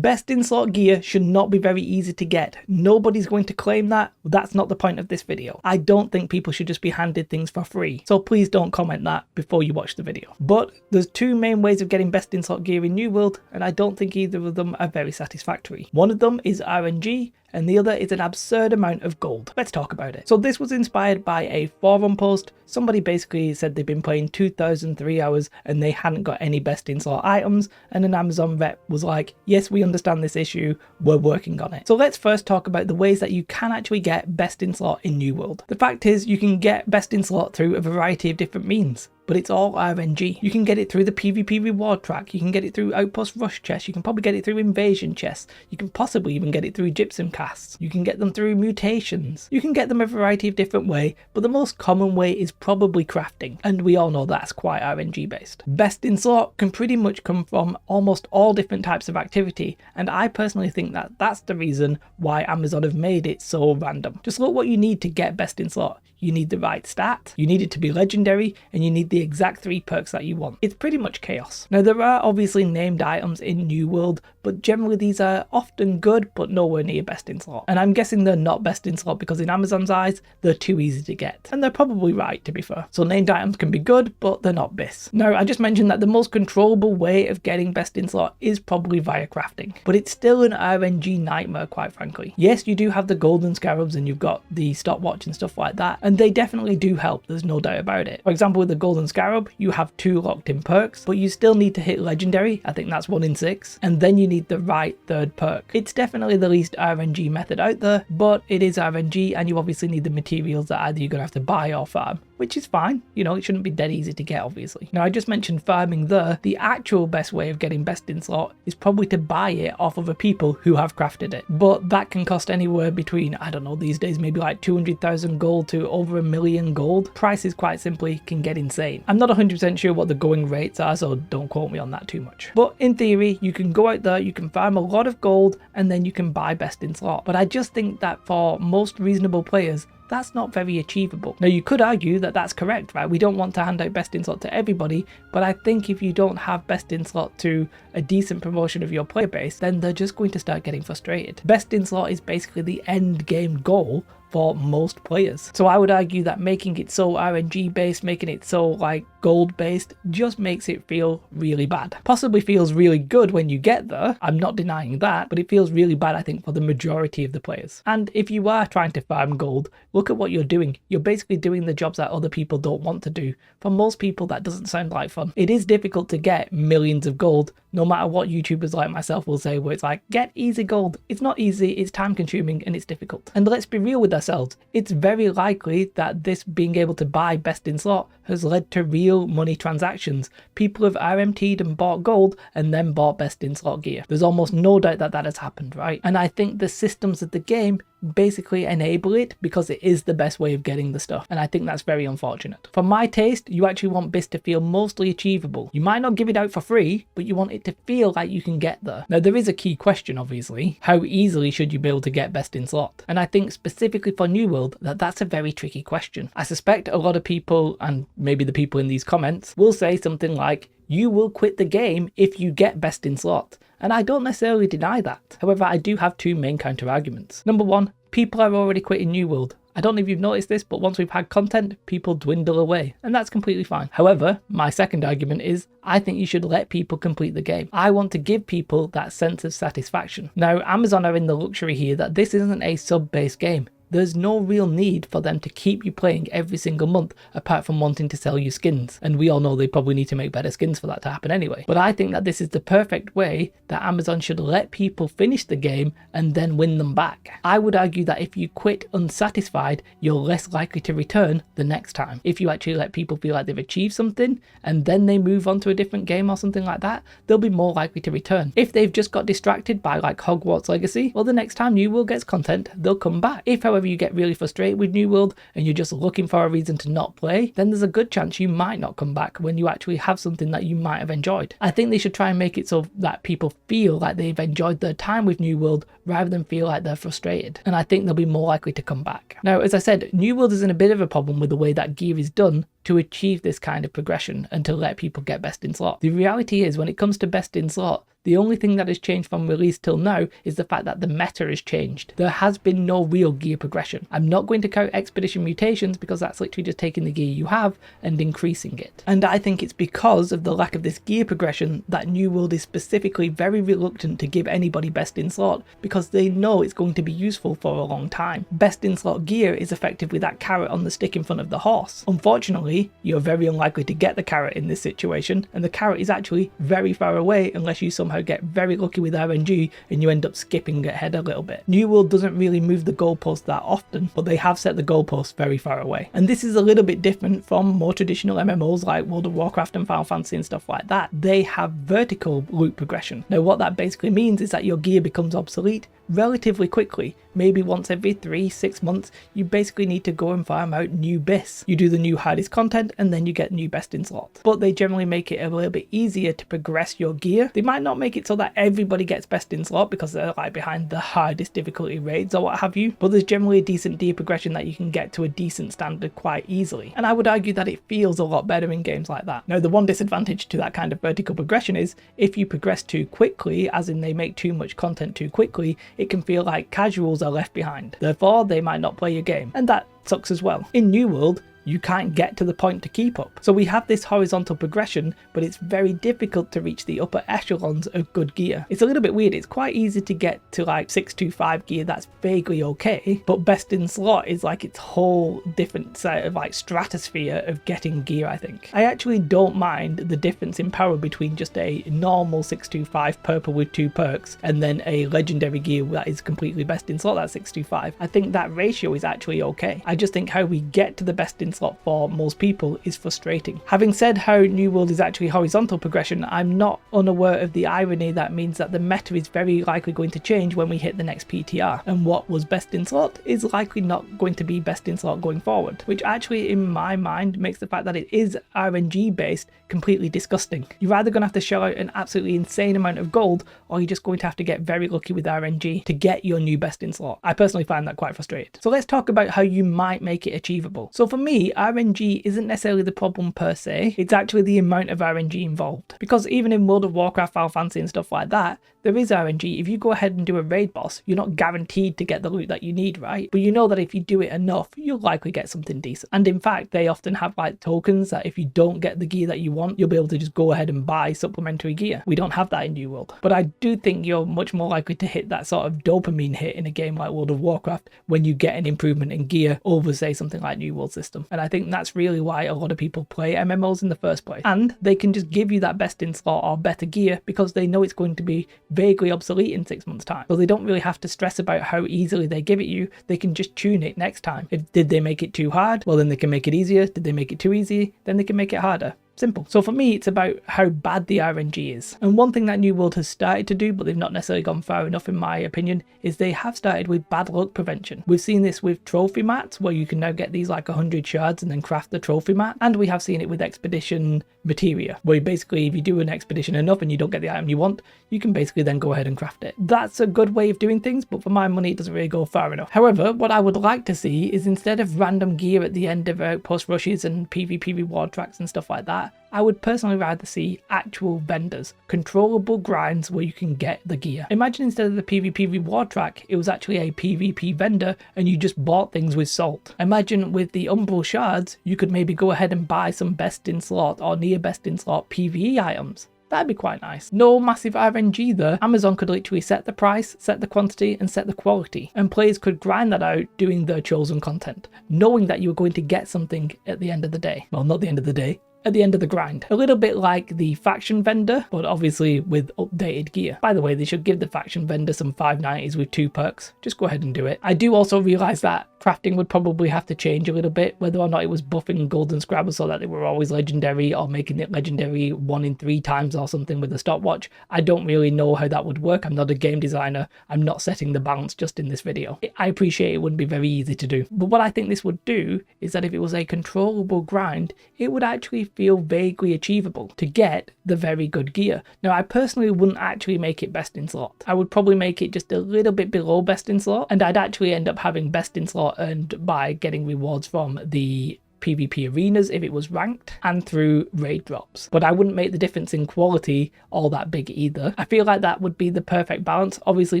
Best in slot gear should not be very easy to get. Nobody's going to claim that. That's not the point of this video. I don't think people should just be handed things for free. So please don't comment that before you watch the video. But there's two main ways of getting best in slot gear in New World, and I don't think either of them are very satisfactory. One of them is RNG, and the other is an absurd amount of gold. Let's talk about it. So this was inspired by a forum post. Somebody basically said they've been playing 2003 hours and they hadn't got any best in slot items, and an Amazon rep was like, yes, we understand this issue, we're working on it. So let's first talk about the ways that you can actually get best in slot in New World. The fact is, you can get best in slot through a variety of different means, but it's all RNG. You can get it through the PvP reward track, you can get it through Outpost Rush chests, you can probably get it through Invasion chests, you can possibly even get it through Gypsum casts, you can get them through mutations, you can get them a variety of different ways, but the most common way is probably crafting, and we all know that's quite RNG based. Best in slot can pretty much come from almost all different types of activity, and I personally think that that's the reason why Amazon have made it so random. Just look what you need to get best in slot. You need the right stat, you need it to be legendary, and you need the exact 3 perks that you want. It's pretty much chaos. Now there are obviously named items in New World, but generally these are often good but nowhere near best in slot. And I'm guessing they're not best in slot because in Amazon's eyes, they're too easy to get. And they're probably right, to be fair. So named items can be good, but they're not BIS. Now I just mentioned that the most controllable way of getting best in slot is probably via crafting, but it's still an RNG nightmare, quite frankly. Yes, you do have the golden scarabs and you've got the stopwatch and stuff like that, and they definitely do help, there's no doubt about it. For example, with the golden scarab, you have 2 locked in perks, but you still need to hit legendary, I think that's 1 in 6, and then you need the right 3rd perk. It's definitely the least RNG method out there, but it is RNG, and you obviously need the materials that either you're going to have to buy or farm, which is fine. You know, it shouldn't be dead easy to get, obviously. Now, I just mentioned farming there. The actual best way of getting best in slot is probably to buy it off other people who have crafted it, but that can cost anywhere between, I don't know, these days maybe like 200,000 gold to over 1 million gold. Prices quite simply can get insane. I'm not 100% sure what the going rates are, so don't quote me on that too much. But in theory, you can go out there, you can farm a lot of gold, and then you can buy best in slot. But I just think that for most reasonable players, that's not very achievable. Now you could argue that that's correct, right? We don't want to hand out best in slot to everybody, but I think if you don't have best in slot to a decent proportion of your player base, then they're just going to start getting frustrated. Best in slot is basically the end game goal for most players. So I would argue that making it so RNG based, making it so like gold based, just makes it feel really bad. Possibly feels really good when you get there, I'm not denying that, but it feels really bad I think for the majority of the players. And if you are trying to farm gold, look at what you're doing. You're basically doing the jobs that other people don't want to do. For most people that doesn't sound like fun. It is difficult to get millions of gold, no matter what YouTubers like myself will say, where it's like, get easy gold. It's not easy, it's time consuming and it's difficult. And let's be real with ourselves, it's very likely that this being able to buy best in slot has led to real money transactions. People have RMT'd and bought gold and then bought best in slot gear. There's almost no doubt that that has happened, right? And I think the systems of the game basically enable it because it is the best way of getting the stuff, and I think that's very unfortunate. For my taste, you actually want BIS to feel mostly achievable. You might not give it out for free, but you want it to feel like you can get there. Now there is a key question, obviously. How easily should you be able to get best in slot? And I think specifically for New World that's a very tricky question. I suspect a lot of people, and maybe the people in these comments, will say something like, you will quit the game if you get best in slot. And I don't necessarily deny that. However, I do have 2 main counter arguments. Number 1, people are already quitting New World. I don't know if you've noticed this, but once we've had content, people dwindle away, and that's completely fine. However, my second argument is, I think you should let people complete the game. I want to give people that sense of satisfaction. Now, Amazon are in the luxury here that this isn't a sub-based game. There's no real need for them to keep you playing every single month apart from wanting to sell you skins. And we all know they probably need to make better skins for that to happen anyway. But I think that this is the perfect way that Amazon should let people finish the game and then win them back. I would argue that if you quit unsatisfied, you're less likely to return the next time. If you actually let people feel like they've achieved something and then they move on to a different game or something like that, they'll be more likely to return. If they've just got distracted by like Hogwarts Legacy, well, the next time New World gets content, they'll come back. If however you get really frustrated with New World and you're just looking for a reason to not play, then there's a good chance you might not come back when you actually have something that you might have enjoyed. I think they should try and make it so that people feel like they've enjoyed their time with New World rather than feel like they're frustrated, and I think they'll be more likely to come back. Now, as I said, New World is in a bit of a problem with the way that gear is done to achieve this kind of progression and to let people get best in slot. The reality is, when it comes to best in slot, the only thing that has changed from release till now is the fact that the meta has changed. There has been no real gear progression. I'm not going to count expedition mutations because that's literally just taking the gear you have and increasing it. And I think it's because of the lack of this gear progression that New World is specifically very reluctant to give anybody best in slot, because they know it's going to be useful for a long time. Best in slot gear is effectively that carrot on the stick in front of the horse. Unfortunately, you're very unlikely to get the carrot in this situation, and the carrot is actually very far away unless you somehow get very lucky with RNG and you end up skipping ahead a little bit. New World doesn't really move the goalpost that often, but they have set the goalpost very far away. And this is a little bit different from more traditional MMOs like World of Warcraft and Final Fantasy and stuff like that. They have vertical loot progression. Now what that basically means is that your gear becomes obsolete relatively quickly. Maybe once every 3-6 months, you basically need to go and farm out new BIS. You do the new hardest content and then you get new best in slot. But they generally make it a little bit easier to progress your gear. They might not make it so that everybody gets best in slot because they're like behind the hardest difficulty raids or what have you, but there's generally a decent gear progression that you can get to a decent standard quite easily. And I would argue that it feels a lot better in games like that. Now the one disadvantage to that kind of vertical progression is if you progress too quickly, as in they make too much content too quickly, it can feel like casuals are left behind. Therefore, they might not play your game, and that sucks as well. In New World, you can't get to the point to keep up. So we have this horizontal progression, but it's very difficult to reach the upper echelons of good gear. It's a little bit weird. It's quite easy to get to like 625 gear that's vaguely okay, but best in slot is like its whole different set of like stratosphere of getting gear, I think. I actually don't mind the difference in power between just a normal 625 purple with 2 perks and then a legendary gear that is completely best in slot, that's 625. I think that ratio is actually okay. I just think how we get to the best in slot for most people is frustrating. Having said how New World is actually horizontal progression, I'm not unaware of the irony that means that the meta is very likely going to change when we hit the next PTR, and what was best in slot is likely not going to be best in slot going forward, which actually in my mind makes the fact that it is RNG based completely disgusting. You're either going to have to shell out an absolutely insane amount of gold, or you're just going to have to get very lucky with RNG to get your new best in slot. I personally find that quite frustrating. So let's talk about how you might make it achievable. So for me, RNG isn't necessarily the problem per se, it's actually the amount of RNG involved. Because even in World of Warcraft, Final Fantasy and stuff like that, there is RNG. If you go ahead and do a raid boss, you're not guaranteed to get the loot that you need, right? But you know that if you do it enough, you'll likely get something decent. And in fact, they often have like tokens that if you don't get the gear that you want, you'll be able to just go ahead and buy supplementary gear. We don't have that in New World. But I do think you're much more likely to hit that sort of dopamine hit in a game like World of Warcraft when you get an improvement in gear over, say, something like New World system. And I think that's really why a lot of people play MMOs in the first place. And they can just give you that best in slot or better gear because they know it's going to be vaguely obsolete in 6 months' time. So they don't really have to stress about how easily they give it you. They can just tune it next time. Did they make it too hard? Well, then they can make it easier. Did they make it too easy? Then they can make it harder. Simple. So for me, it's about how bad the RNG is. And one thing that New World has started to do, but they've not necessarily gone far enough in my opinion, is they have started with bad luck prevention. We've seen this with trophy mats, where you can now get these like 100 shards and then craft the trophy mat. And we have seen it with expedition materia, where basically if you do an expedition enough and you don't get the item you want, you can basically then go ahead and craft it. That's a good way of doing things, but for my money, it doesn't really go far enough. However, what I would like to see is instead of random gear at the end of outpost rushes and PvP reward tracks and stuff like that, I would personally rather see actual vendors, controllable grinds where you can get the gear. Imagine instead of the PvP reward track, it was actually a PvP vendor and you just bought things with salt. Imagine with the Umbral shards, you could maybe go ahead and buy some best in slot or near best in slot PvE items. That'd be quite nice. No massive RNG there. Amazon could literally set the price, set the quantity, and set the quality. And players could grind that out doing their chosen content, knowing that you were going to get something at the end of the day. Well, not the end of the day. At the end of the grind. A little bit like the faction vendor, but obviously with updated gear. By the way, they should give the faction vendor some 590s with 2 perks. Just go ahead and do it. I do also realise that crafting would probably have to change a little bit, whether or not it was buffing golden scrabbles so that they were always legendary, or making it legendary 1 in 3 times or something with a stopwatch. I don't really know how that would work. I'm not a game designer. I'm not setting the balance just in this video. I appreciate it wouldn't be very easy to do. But what I think this would do is that if it was a controllable grind, it would actually feel vaguely achievable to get the very good gear. Now, I personally wouldn't actually make it best in slot. I would probably make it just a little bit below best in slot, and I'd actually end up having best in slot earned by getting rewards from the PvP arenas if it was ranked, and through raid drops. But I wouldn't make the difference in quality all that big either. I feel like that would be the perfect balance. Obviously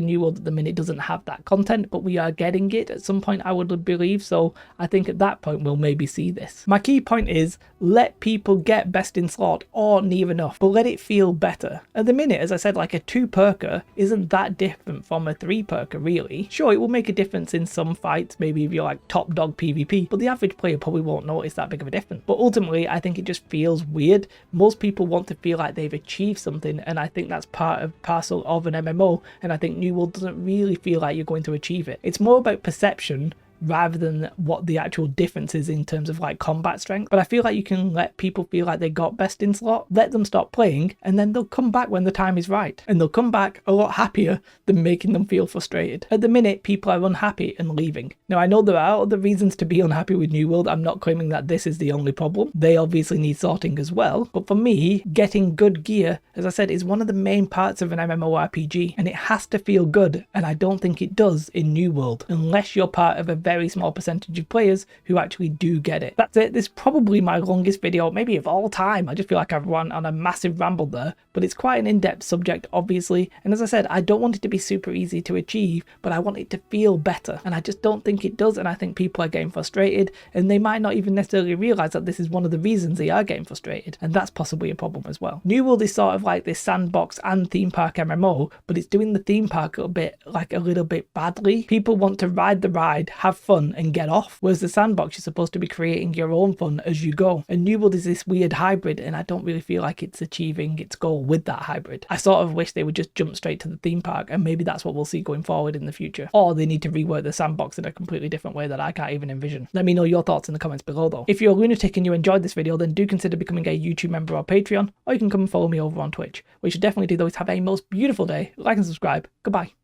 New World at the minute doesn't have that content, but we are getting it at some point, I would believe, so I think at that point we'll maybe see this. My key point is, let people get best in slot or near enough, but let it feel better. At the minute, as I said, like a 2 perker isn't that different from a 3 perker really. Sure, it will make a difference in some fights, maybe if you're like top dog PvP, but the average player probably won't notice that big of a difference. But ultimately, I think it just feels weird. Most people want to feel like they've achieved something, and I think that's part of parcel of an MMO, and I think New World doesn't really feel like you're going to achieve it. It's more about perception rather than what the actual difference is in terms of like combat strength. But I feel like you can let people feel like they got best in slot, let them stop playing, and then they'll come back when the time is right. And they'll come back a lot happier than making them feel frustrated. At the minute, people are unhappy and leaving. Now, I know there are other reasons to be unhappy with New World. I'm not claiming that this is the only problem. They obviously need sorting as well. But for me, getting good gear, as I said, is one of the main parts of an MMORPG, and it has to feel good. And I don't think it does in New World, unless you're part of a very small percentage of players who actually do get it. That's it. This is probably my longest video, maybe of all time. I just feel like I've run on a massive ramble there, but it's quite an in-depth subject, obviously. And as I said, I don't want it to be super easy to achieve, but I want it to feel better. And I just don't think it does. And I think people are getting frustrated, and they might not even necessarily realize that this is one of the reasons they are getting frustrated. And that's possibly a problem as well. New World is sort of like this sandbox and theme park MMO, but it's doing the theme park a little bit badly. People want to ride the ride, have fun, and get off, whereas the sandbox, you're supposed to be creating your own fun as you go. And New World is this weird hybrid, and I don't really feel like it's achieving its goal with that hybrid. I sort of wish they would just jump straight to the theme park, and maybe that's what we'll see going forward in the future. Or they need to rework the sandbox in a completely different way that I can't even envision. Let me know your thoughts in the comments below though. If you're a lunatic and you enjoyed this video, then do consider becoming a YouTube member or Patreon, or you can come and follow me over on Twitch. We should definitely do those. Have a most beautiful day. Like and subscribe. Goodbye.